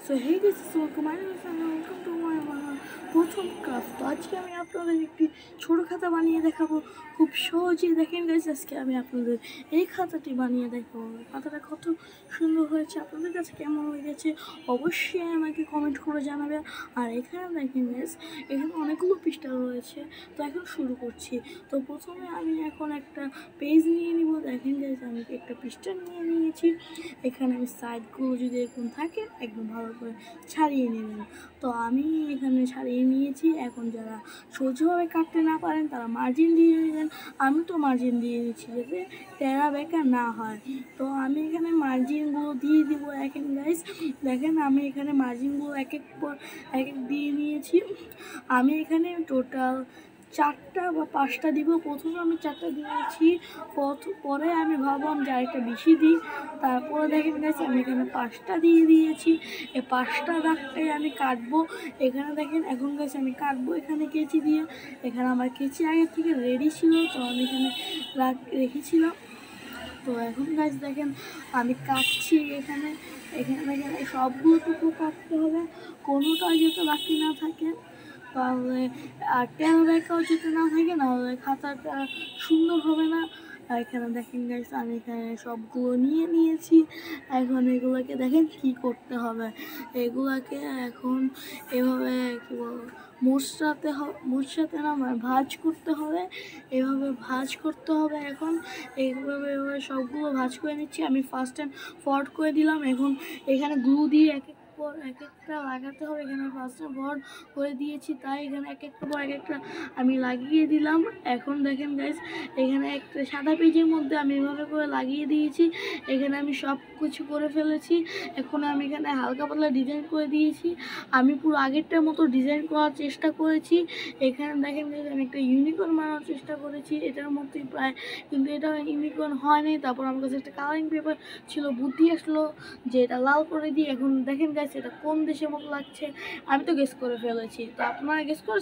So hey guys, welcome to my প্রথম craft. তো আজকে আমি আপনাদের একটি ছোটো খাতা বানিয়ে দেখাবো। খুব সহজে দেখেন গাইস, আজকে আমি আপনাদের এই খাতাটি বানিয়ে দেখাবো। খাতাটা কত সুন্দর হয়েছে, আপনাদের কাছে কেমন লেগেছে অবশ্যই আমাকে কমেন্ট করে জানাবে। আর এখানে দেখেন গাইস, এখানে অনেকগুলো পৃষ্ঠা রয়েছে। তো এখন শুরু করছি। তো প্রথমে আমি এখন একটা পেজ নিয়ে নিব। দেখেন গাইস, আমি একটা পৃষ্ঠা নিয়ে নিয়েছি। এখানে আমি সাইডগুলো যদি এরকম থাকে একদম ভালো করে ছাড়িয়ে নেবেন। তো আমি এখানে ছাড়িয়ে নিয়েছি। এখন যারা সোজাভাবে কাটতে না পারেন তারা মার্জিন দিয়ে নেবেন। আমি তো মার্জিন দিয়ে দিচ্ছি যাতে টেরা বেঁকা না হয়। তো আমি এখানে মার্জিনগুলো দিয়ে দিব। এখন গাইস দেখেন, আমি এখানে মার্জিনগুলো এক এক দিয়ে নিয়েছি। আমি এখানে টোটাল 4টা বা 5টা দিব। প্রথমে আমি 4টা দিয়েছি, পরে আমি ভাবলাম যে আরেকটা বেশি দিই। তারপরে দেখেন গাইস, আমি এখানে 5টা দিয়ে দিয়েছি। এই 5টা দাগটাই আমি কাটবো। এখানে দেখেন, এখন গাইস আমি কাটবো এখানে কেচি দিয়ে। এখানে আমার কেচি আগে থেকে রেডি ছিল, তো আমি এখানে রেখেছিলাম। তো এখন গাইস দেখেন আমি কাটছি। এখানে এখানে সবগুলো টুকু কাটতে হবে, কোনোটা যাতে বাকি না থাকে। তাহলে আর টেল বেঁকাও যদি না থাকে, নাহলে খাতাটা সুন্দর হবে না। এখানে দেখেন গাইস, আমি এখানে সবগুলো নিয়ে নিয়েছি। এখন এগুলোকে দেখেন কি করতে হবে। এগুলাকে এখন এভাবে কি বলবো, মোচড়াতে না মানে ভাঁজ করতে হবে। এভাবে ভাঁজ করতে হবে। এখন এইভাবে এভাবে সবগুলো ভাঁজ করে নিচ্ছি। আমি ফার্স্ট টাইম ফল্ড করে দিলাম। এখন এখানে গ্লু দিয়ে এক একটা লাগাতে হবে। এখানে ফার্স্ট টাইম ফল্ড করে দিয়েছি, তাই এখানে এক একটা পর এক একটা আমি লাগিয়ে দিলাম। এখন দেখেন গাইস, এখানে একটা সাদা পেজের মধ্যে আমি এভাবে করে লাগিয়ে দিয়েছি। এখানে আমি সব কিছু করে ফেলেছি। এখন আমি এখানে হালকা পাতলা ডিজাইন করে দিয়েছি। আমি পুরো আগেরটার মতো ডিজাইন করার চেষ্টা করেছি। এখানে দেখেন গাইস, আমি একটা ইউনিকর্ন বানানোর চেষ্টা করেছি এটার মধ্যেই প্রায়, কিন্তু এটা ইউনিকর্ন হয়নি। তারপর আমার কাছে একটা কালারিং পেপার ছিল, বুদ্ধি আসলো যে এটা লাল করে দিই। এখন দেখেন গাইস, এটা কোন দেশের মতো লাগছে আমি তো গেস করে ফেলেছি। তো আপনারা গেস করে